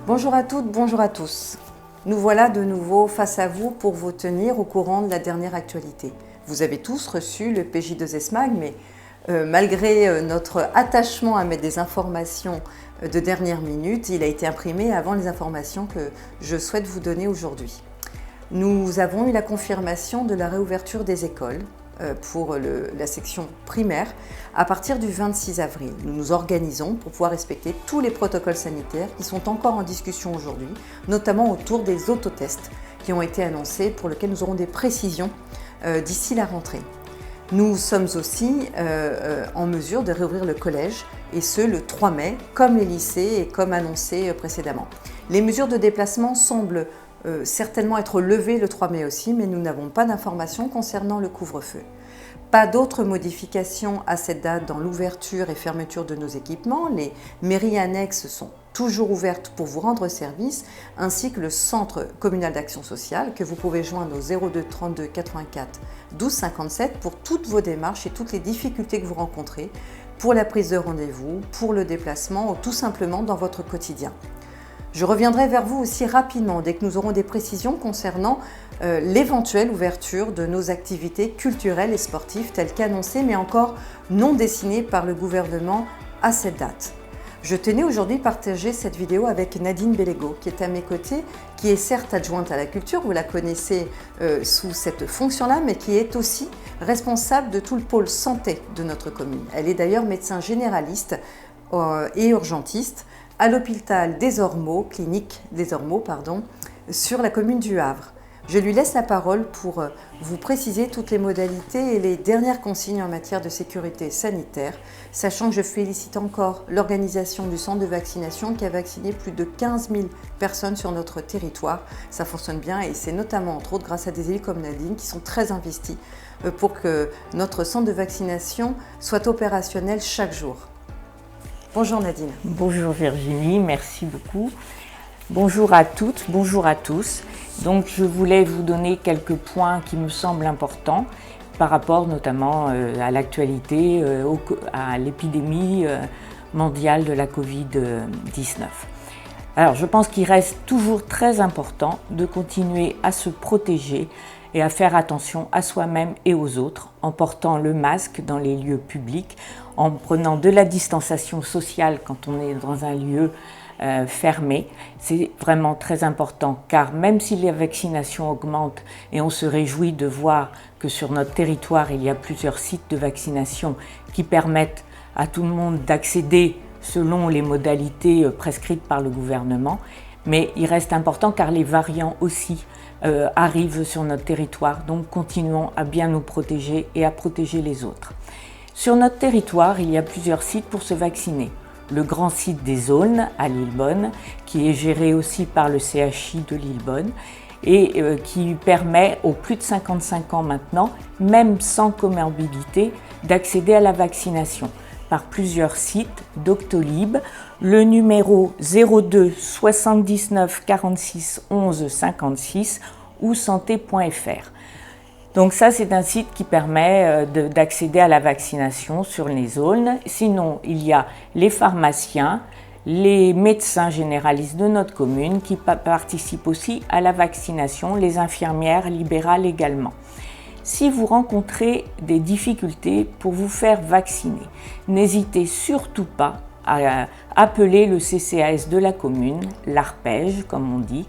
Bonjour à toutes, bonjour à tous. Nous voilà de nouveau face à vous pour vous tenir au courant de la dernière actualité. Vous avez tous reçu le PJ2S-Mag, mais malgré notre attachement à mettre des informations de dernière minute, il a été imprimé avant les informations que je souhaite vous donner aujourd'hui. Nous avons eu la confirmation de la réouverture des écoles pour la section primaire à partir du 26 avril. Nous nous organisons pour pouvoir respecter tous les protocoles sanitaires qui sont encore en discussion aujourd'hui, notamment autour des autotests qui ont été annoncés pour lesquels nous aurons des précisions d'ici la rentrée. Nous sommes aussi en mesure de réouvrir le collège et ce le 3 mai, comme les lycées et comme annoncé précédemment. Les mesures de déplacement semblent certainement être levées le 3 mai aussi, mais nous n'avons pas d'informations concernant le couvre-feu. Pas d'autres modifications à cette date dans l'ouverture et fermeture de nos équipements. Les mairies annexes sont toujours ouvertes pour vous rendre service, ainsi que le centre communal d'action sociale que vous pouvez joindre au 02 32 84 12 57 pour toutes vos démarches et toutes les difficultés que vous rencontrez pour la prise de rendez-vous, pour le déplacement ou tout simplement dans votre quotidien. Je reviendrai vers vous aussi rapidement dès que nous aurons des précisions concernant l'éventuelle ouverture de nos activités culturelles et sportives telles qu'annoncées mais encore non dessinées par le gouvernement à cette date. Je tenais aujourd'hui à partager cette vidéo avec Nadine Bellego qui est à mes côtés, qui est certes adjointe à la culture, vous la connaissez sous cette fonction-là, mais qui est aussi responsable de tout le pôle santé de notre commune. Elle est d'ailleurs médecin généraliste et urgentiste à l'hôpital des Ormeaux, clinique des Ormeaux, sur la commune du Havre. Je lui laisse la parole pour vous préciser toutes les modalités et les dernières consignes en matière de sécurité sanitaire, sachant que je félicite encore l'organisation du centre de vaccination qui a vacciné plus de 15 000 personnes sur notre territoire. Ça fonctionne bien et c'est notamment, entre autres, grâce à des élus comme Nadine qui sont très investis pour que notre centre de vaccination soit opérationnel chaque jour. Bonjour Nadine. Bonjour Virginie, merci beaucoup. Bonjour à toutes, bonjour à tous. Donc je voulais vous donner quelques points qui me semblent importants par rapport notamment à l'actualité, à l'épidémie mondiale de la Covid-19. Alors je pense qu'il reste toujours très important de continuer à se protéger et à faire attention à soi-même et aux autres en portant le masque dans les lieux publics, en prenant de la distanciation sociale quand on est dans un lieu fermé. C'est vraiment très important car même si les vaccinations augmentent et on se réjouit de voir que sur notre territoire il y a plusieurs sites de vaccination qui permettent à tout le monde d'accéder selon les modalités prescrites par le gouvernement, mais il reste important car les variants aussi arrivent sur notre territoire, donc continuons à bien nous protéger et à protéger les autres. Sur notre territoire, il y a plusieurs sites pour se vacciner. Le grand site des Aulnes à Lillebonne, qui est géré aussi par le CHI de Lillebonne et qui permet aux plus de 55 ans maintenant, même sans comorbidité, d'accéder à la vaccination par plusieurs sites Doctolib, le numéro 02 79 46 11 56 ou santé.fr. Donc ça, c'est un site qui permet d'accéder à la vaccination sur les Aulnes. Sinon, il y a les pharmaciens, les médecins généralistes de notre commune qui participent aussi à la vaccination, les infirmières libérales également. Si vous rencontrez des difficultés pour vous faire vacciner, n'hésitez surtout pas à appeler le CCAS de la commune, l'Arpège comme on dit,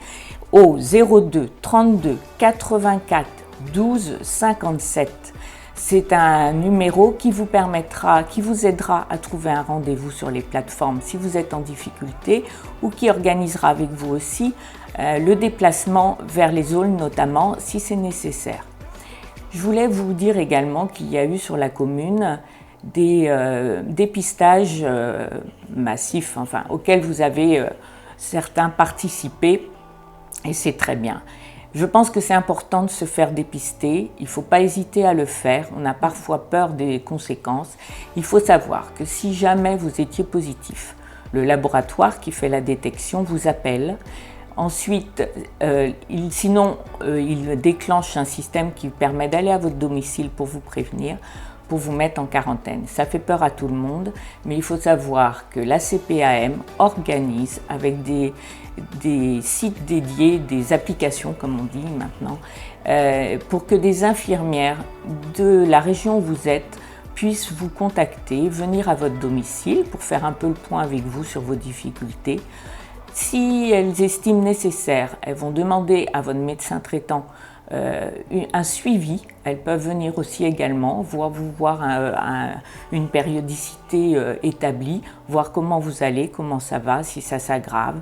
au 02 32 84 12 57. C'est un numéro qui vous permettra, qui vous aidera à trouver un rendez-vous sur les plateformes si vous êtes en difficulté ou qui organisera avec vous aussi le déplacement vers les Aulnes notamment si c'est nécessaire. Je voulais vous dire également qu'il y a eu sur la commune des dépistages massifs, auxquels vous avez certains participé et c'est très bien. Je pense que c'est important de se faire dépister, il ne faut pas hésiter à le faire, on a parfois peur des conséquences. Il faut savoir que si jamais vous étiez positif, le laboratoire qui fait la détection vous appelle. Ensuite, il déclenche un système qui permet d'aller à votre domicile pour vous prévenir. pour vous mettre en quarantaine. Ça fait peur à tout le monde, mais il faut savoir que la CPAM organise avec des sites dédiés, des applications comme on dit maintenant, pour que des infirmières de la région où vous êtes puissent vous contacter, venir à votre domicile pour faire un peu le point avec vous sur vos difficultés. Si elles estiment nécessaire, elles vont demander à votre médecin traitant un suivi. Elles peuvent venir aussi également, vous voir une périodicité établie, voir comment vous allez, comment ça va, si ça s'aggrave.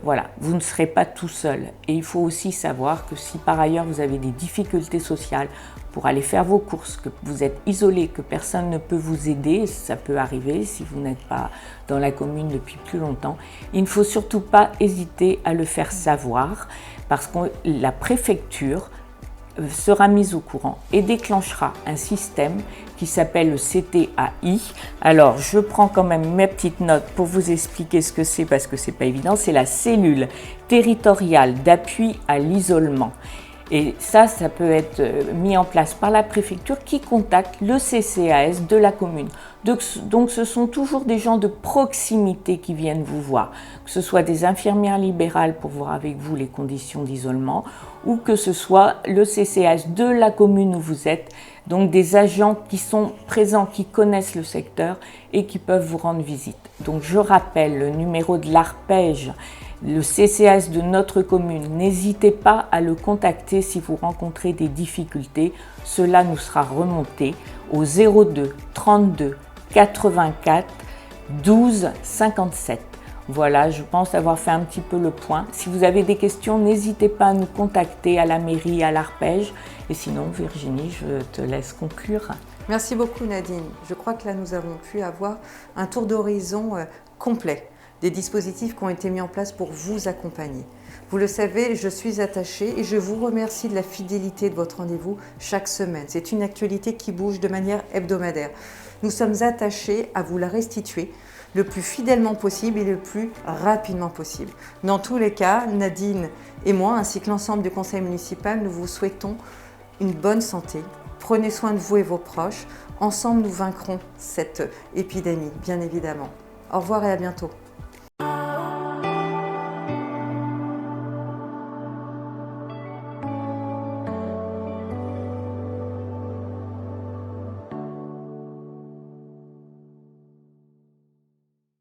Voilà, vous ne serez pas tout seul. Et il faut aussi savoir que si par ailleurs vous avez des difficultés sociales pour aller faire vos courses, que vous êtes isolé, que personne ne peut vous aider, ça peut arriver si vous n'êtes pas dans la commune depuis plus longtemps, il ne faut surtout pas hésiter à le faire savoir parce que la préfecture sera mise au courant et déclenchera un système qui s'appelle le CTAI. Alors, je prends quand même mes petites notes pour vous expliquer ce que c'est parce que c'est pas évident. C'est la cellule territoriale d'appui à l'isolement. Et ça peut être mis en place par la préfecture qui contacte le CCAS de la commune. Donc ce sont toujours des gens de proximité qui viennent vous voir, que ce soit des infirmières libérales pour voir avec vous les conditions d'isolement ou que ce soit le CCAS de la commune où vous êtes, donc des agents qui sont présents, qui connaissent le secteur et qui peuvent vous rendre visite. Donc je rappelle le numéro de l'ARPEJ, le CCAS de notre commune. N'hésitez pas à le contacter si vous rencontrez des difficultés. Cela nous sera remonté au 02 32 84 12 57. Voilà, je pense avoir fait un petit peu le point. Si vous avez des questions, n'hésitez pas à nous contacter à la mairie, à l'ARPEJ. Et sinon, Virginie, je te laisse conclure. Merci beaucoup Nadine. Je crois que là, nous avons pu avoir un tour d'horizon complet des dispositifs qui ont été mis en place pour vous accompagner. Vous le savez, je suis attachée et je vous remercie de la fidélité de votre rendez-vous chaque semaine. C'est une actualité qui bouge de manière hebdomadaire. Nous sommes attachés à vous la restituer le plus fidèlement possible et le plus rapidement possible. Dans tous les cas, Nadine et moi, ainsi que l'ensemble du conseil municipal, nous vous souhaitons une bonne santé. Prenez soin de vous et vos proches. Ensemble, nous vaincrons cette épidémie, bien évidemment. Au revoir et à bientôt.